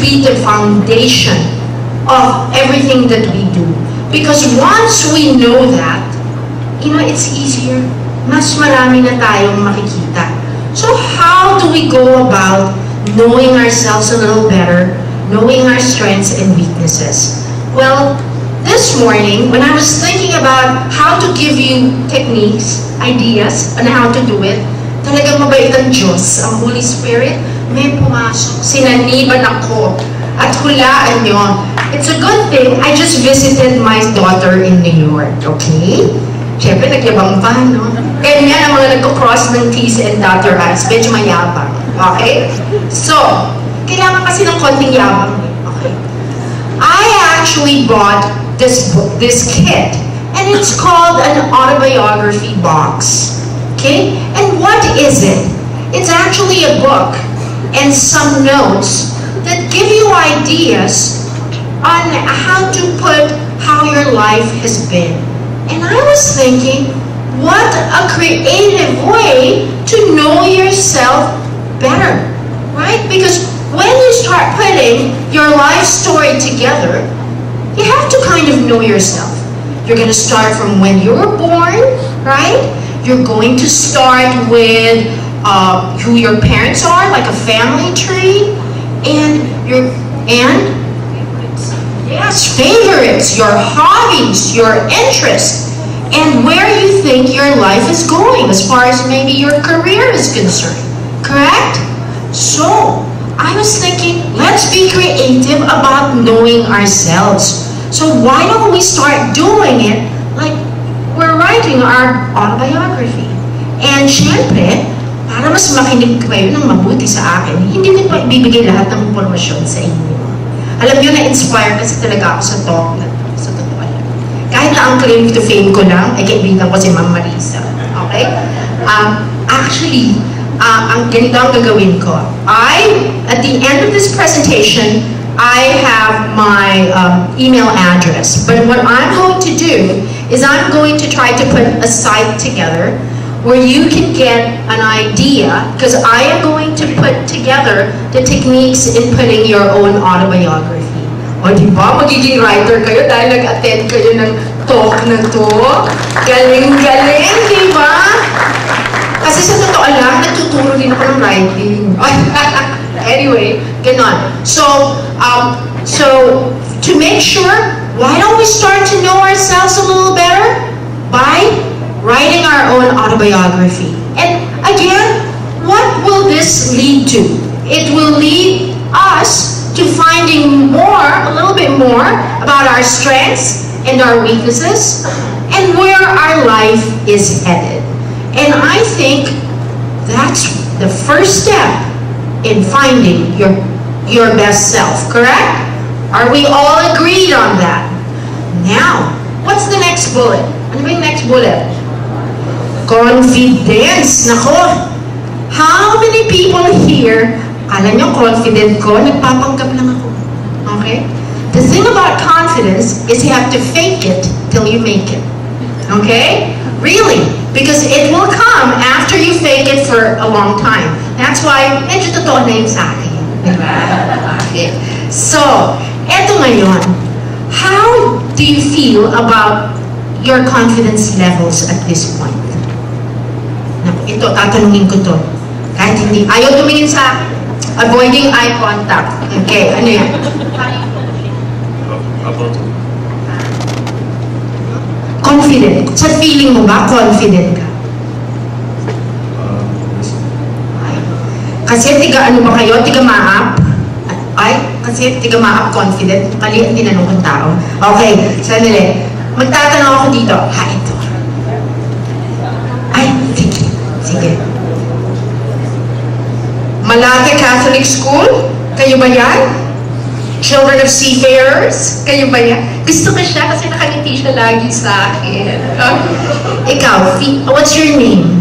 be the foundation of everything that we do. Because once we know that, it's easier. Mas marami na tayong makikita. So how do we go about knowing ourselves a little better, knowing our strengths and weaknesses? Well, this morning, when I was thinking about how to give you techniques, ideas on how to do it, talagang mabait ang Diyos, ang Holy Spirit, may pumasok, sinaniban ako, at hulaan nyo. It's a good thing, I just visited my daughter in New York, okay? Siyempre, nagyabang pa, no? Ganyan ang mga nagko-cross ng T's and dotted I's, medyo mayabang, okay? So, kailangan kasi ng konting yabang, okay? I actually bought this book, this kit, and it's called an autobiography box. Okay? And what is it? It's actually a book and some notes that give you ideas on how to put how your life has been. And I was thinking, what a creative way to know yourself better, right? Because when you start putting your life story together, you have to kind of know yourself. You're going to start from when you were born, right? You're going to start with who your parents are, like a family tree, and favorites, your hobbies, your interests, and where you think your life is going as far as maybe your career is concerned. Correct? So, I was thinking, let's be creative about knowing ourselves. So why don't we start doing it like we're writing our autobiography? And syempre, para mas makinig kayo ng mabuti sa akin, hindi ko pa ibibigay lahat ng impormasyon sa inyo. Alam nyo, na-inspire kasi talaga ako sa talk na sa totoo lang. Kahit na ang claim to fame ko lang, ay kaibigan ko si Ma'am Marisa. Okay? Actually, ang ganito ang gagawin ko. At the end of this presentation, I have my email address. But what I'm going to do is I'm going to try to put a site together where you can get an idea, because I am going to put together the techniques in putting your own autobiography. O diba, magiging writer kayo dahil nag-attend kayo ng talk na to. Galing-galing, diba? Kasi sa totoo lang, nagtuturo din ako ng writing. Anyway, ganon. So to make sure, why don't we start to know ourselves a little better? By writing our own autobiography. And again, what will this lead to? It will lead us to finding a little bit more about our strengths and our weaknesses and where our life is headed. And I think that's the first step in finding your best self, correct? Are we all agreed on that? Now, what's the next bullet? Ano ba yung next bullet? Confidence. Nako, how many people here, alam nyo, confident ko, nagpapanggap lang ako. Okay? The thing about confidence is you have to fake it till you make it. Okay? Really. Because it will come after you fake it for a long time. That's why, medyo totoo na yun sa akin. Okay. So, eto ngayon, how do you feel about your confidence levels at this point? Ito, tatanungin ko to. Kahit hindi, ayaw tumingin sa akin. Avoiding eye contact. Okay, ano yan? Confident. Sa feeling mo ba, confident ka? Kasi ano ba kayo? Tiga maap? Kasi tiga maap confident. Mali ang tinanong kong tao. Okay, sandali. Magtatanong ako dito. Ito. Sige. Malate Catholic School? Kayo ba yan? Children of Seafarers? Kayo ba yan? Gusto ko siya kasi nakangiti siya lagi sa akin. Ikaw, what's your name?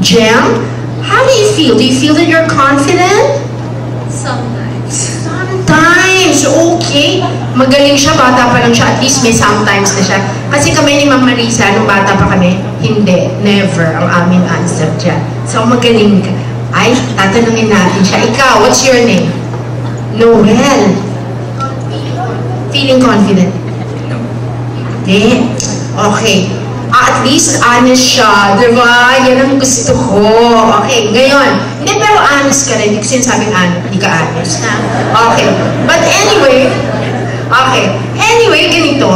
Jem? How do you feel? Do you feel that you're confident? Sometimes. Sometimes, okay. Magaling siya, bata pa lang siya. At least may sometimes na siya. Kasi kami ni Ma'am Marisa, nung bata pa kami, hindi, never ang aming answer dyan. So magaling ka. Ay, tatanungin natin siya. Ikaw, what's your name? Noel. Feeling confident? Hindi. Okay. At least honest siya, di ba? Yan ang gusto ko. Okay, ngayon. Hindi, pero honest ka rin. Hindi ko sinasabing hindi ka honest, ha? Okay. But anyway, ganito.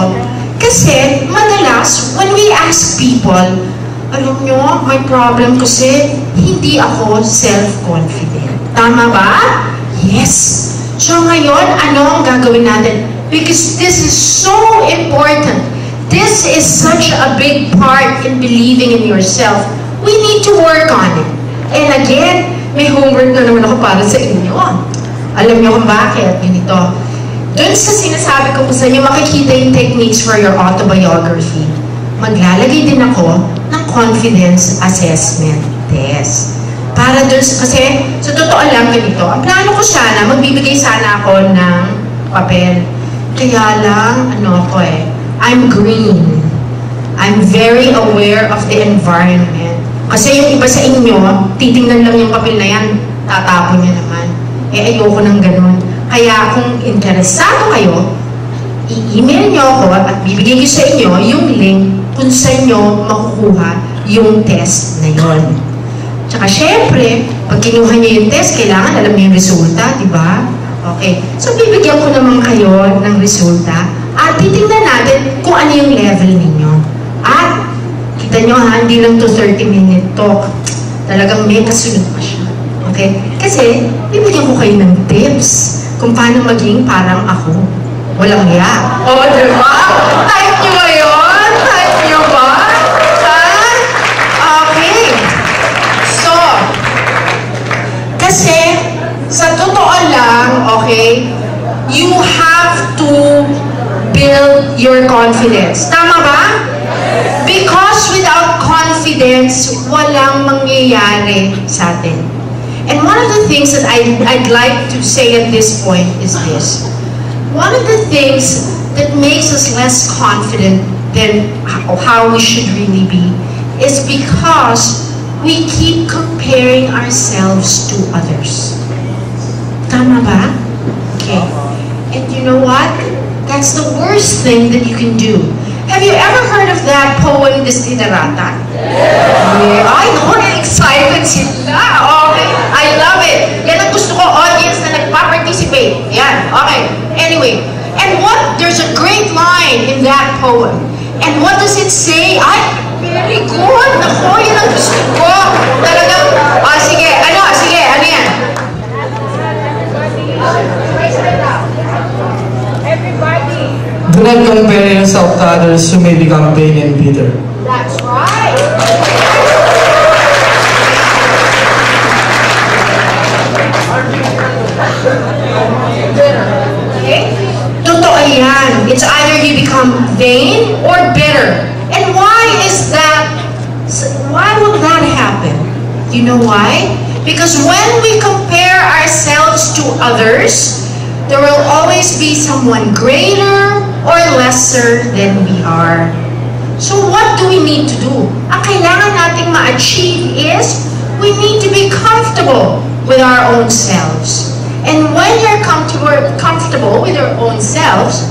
Kasi, madalas, when we ask people, alam nyo, my problem kasi, hindi ako self-confident. Tama ba? Yes. So ngayon, ano ang gagawin natin? Because this is so important. This is such a big part in believing in yourself. We need to work on it. And again, may homework na naman ako para sa inyo. Alam niyo kung bakit? Ganito. Doon sa sinasabi ko po sa inyo, makikita yung techniques for your autobiography. Maglalagay din ako ng confidence assessment test. Para doon, kasi sa totoo lang ganito, ang plano ko sana, magbibigay sana ako ng papel. Kaya lang, I'm green. I'm very aware of the environment. Kasi yung iba sa inyo, titingnan lang yung papel na yan, tatapon niya naman. Ayoko ng ganun. Kaya kung interesado kayo, i-email niyo ako at bibigay ko sa inyo yung link kung saan niyo makukuha yung test na yon. Tsaka syempre, pag kinuha niyo yung test, kailangan alam niyo yung resulta, di ba? Okay. So, bibigyan ko naman kayo ng resulta at titingnan natin kung ano yung level ninyo. At, kita nyo ha, hindi lang to 30-minute talk. Talagang may kasunod pa siya. Okay? Kasi, bibigyan ko kayo ng tips kung paano maging parang ako. Walang ya. O, di ba? Type nyo ba yun? Type nyo ba? Ha? Okay. So, kasi, sa totoo lang, okay, you have to build your confidence. Tama ba? Because without confidence, walang mangyayari sa atin. And one of the things that I'd like to say at this point is this. One of the things that makes us less confident than how we should really be is because we keep comparing ourselves to others. Tama ba? Okay. And you know what? That's the worst thing that you can do. Have you ever heard of that poem, Desiderata? Yeah. Ay, naku, excited sila. Okay. I love it. Yan ang gusto ko, audience na nagpa-participate. Yan. Okay. Anyway. And there's a great line in that poem. And what does it say? Ay, very good. Naku, yan ang gusto ko. Talagang, sige. Sige, ano yan? Everybody. Do not compare yourself to others who may become vain and bitter. That's right. Okay? Totoo yan. It's either you become vain or bitter. And why is that? Why will that happen? You know why? Because when we compare ourselves to others, there will always be someone greater or lesser than we are. So what do we need to do? Ang kailangan nating ma-achieve is we need to be comfortable with our own selves. And when you're comfortable with your own selves,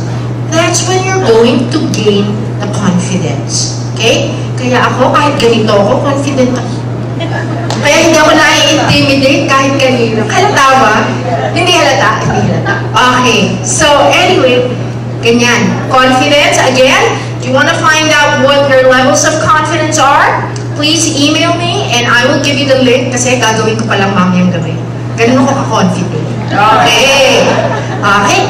that's when you're going to gain the confidence. Okay? Kaya ako, kahit ganito ako, confident ako. Kaya hindi ako nai-intimidate kahit kanino. Halata ba? Hindi halata. Okay. So, anyway, ganyan. Confidence, again, do you want to find out what your levels of confidence are? Please email me and I will give you the link kasi gagawin ko palang mamayang gabi. Ganun ako ka-confident. Okay. Okay.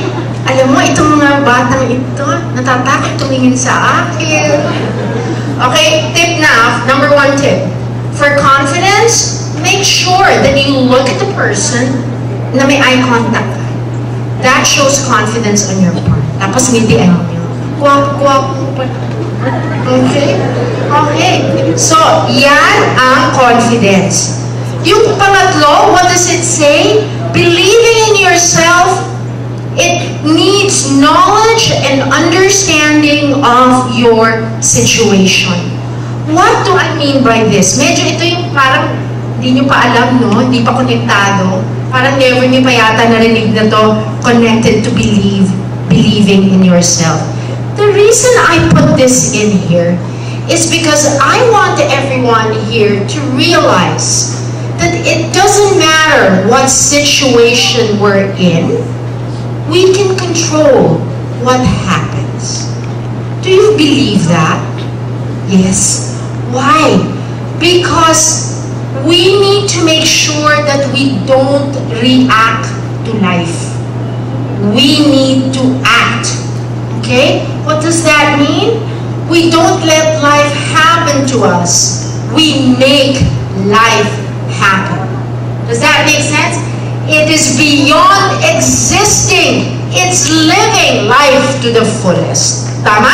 Alam mo, itong mga batang ito, natatakot tumingin sa akin. Okay, tip na. Number 1 tip. For confidence, make sure that you look at the person na may eye contact. That shows confidence on your part. Tapos ngitian niyo. Guwapo pa. Okay? Okay. So, yan ang confidence. Yung pangatlo, what does it say? Believing in yourself, it needs knowledge and understanding of your situation. What do I mean by this? Medyo ito yung parang hindi nyo pa alam, no? Hindi pa konektado. Parang never niyo pa yata narinig na to, connected to believing in yourself. The reason I put this in here is because I want everyone here to realize that it doesn't matter what situation we're in, we can control what happens. Do you believe that? Yes. Why? Because we need to make sure that we don't react to life. We need to act. Okay? What does that mean? We don't let life happen to us. We make life happen. Does that make sense? It is beyond existing. It's living life to the fullest. Tama?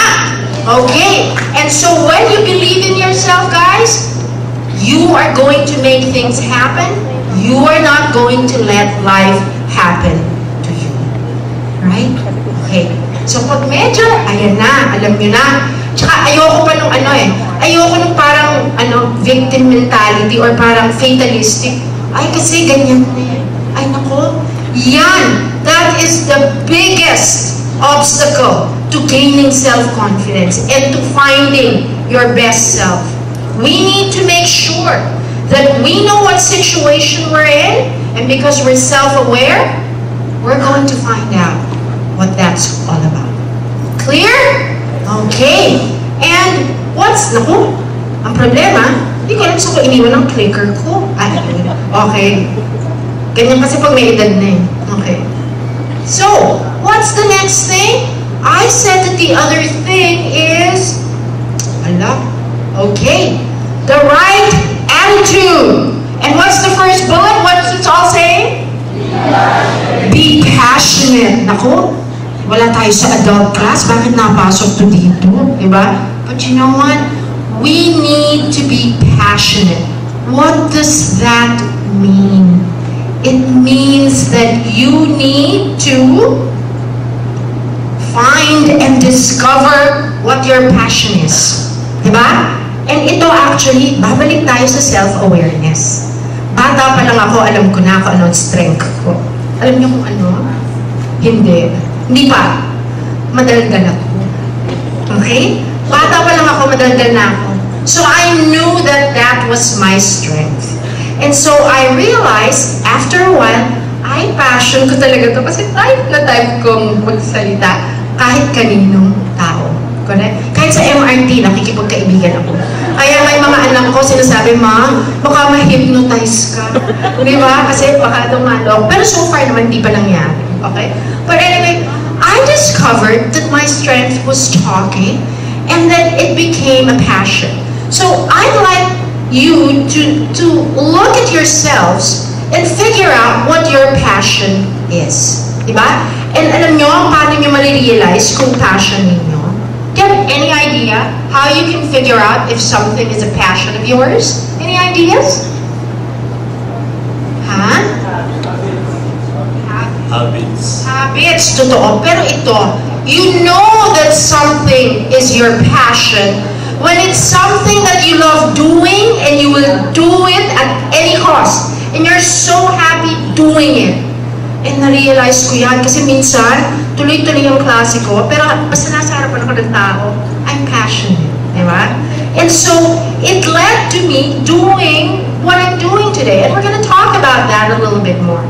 Okay. And so when you believe in yourself, guys, you are going to make things happen. You are not going to let life happen to you. Right? Okay. So pag medyo, ayan na, alam nyo na. Tsaka ayoko pa nung ayoko nung parang victim mentality or parang fatalistic. Ay kasi ganyan na yan. Ay nako, yan. That is the biggest obstacle to gaining self-confidence and to finding your best self. We need to make sure that we know what situation we're in, and because we're self-aware, we're going to find out what that's all about. Clear? Okay. And naku, ang problema, hindi ko alam sa ko iniwan ng clicker ko. Okay. Ganyan kasi pag may edad na Okay. So, what's the next thing? I said that the other thing is, okay, the right attitude. And what's the first bullet? What's it all saying? Be passionate. Naku, wala tayo sa adult class. Bakit napasok to dito? Diba? But you know what? We need to be passionate. What does that mean? It means that you need to find and discover what your passion is. Diba? And ito actually, babalik tayo sa self-awareness. Bata pa lang ako, alam ko na kung ano ang strength ko. Alam niyo kung ano? Hindi. Hindi pa. Madaldal ako. Okay? Bata pa lang ako, madaldal na ako. So I knew that that was my strength. And so I realized, after a while, ay, passion ko talaga to kasi type na type kong magsalita kahit kaninong tao. Correct? Kahit sa MRT, nakikipagkaibigan ako. Kaya may mga anak ko sinasabi, Ma, baka ma-hypnotize ka. Di ba? Kasi baka dumalog. Pero so far naman, di pa nangyari. Okay? But anyway, I discovered that my strength was talking and that it became a passion. So I'd like you to look at yourselves and figure out what your passion is. Diba? And alam nyo, paano nyo marirealize kung passion ninyo? Do you have any idea how you can figure out if something is a passion of yours? Any ideas? Ha? Habits. Habits, totoo. Pero ito, you know that something is your passion when it's something that you love doing and you will do it at any cost. And you're so happy doing it. And na-realize ko yan kasi minsan, tuloy-tuloy yung klase ko, pero basta nasa harapan ako ng tao, I'm passionate. Diba? And so, it led to me doing what I'm doing today. And we're going to talk about that a little bit more.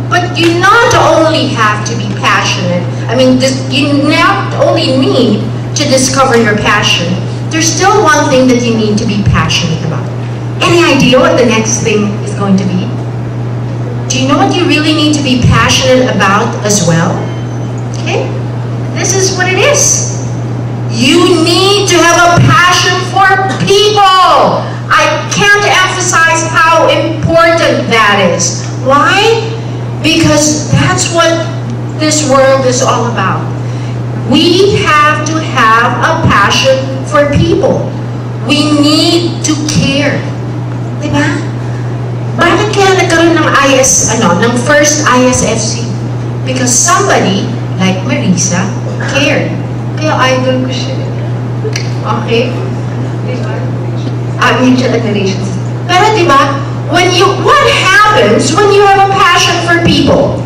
But you not only have to be passionate, you not only need to discover your passion, there's still one thing that you need to be passionate about. Any idea what the next thing is going to be? Do you know what you really need to be passionate about as well? Okay? This is what it is. You need to have a passion for people. I can't emphasize how important that is. Why? Because that's what this world is all about. We have to have a passion for people. We need to care. Diba? Bakit kaya nagkaroon ng ng first ISFC? Because somebody, like Marisa, cared. Kaya idol ko siya. Okay? Diba? Mutual admiration. Pero diba, What happens when you have a passion for people?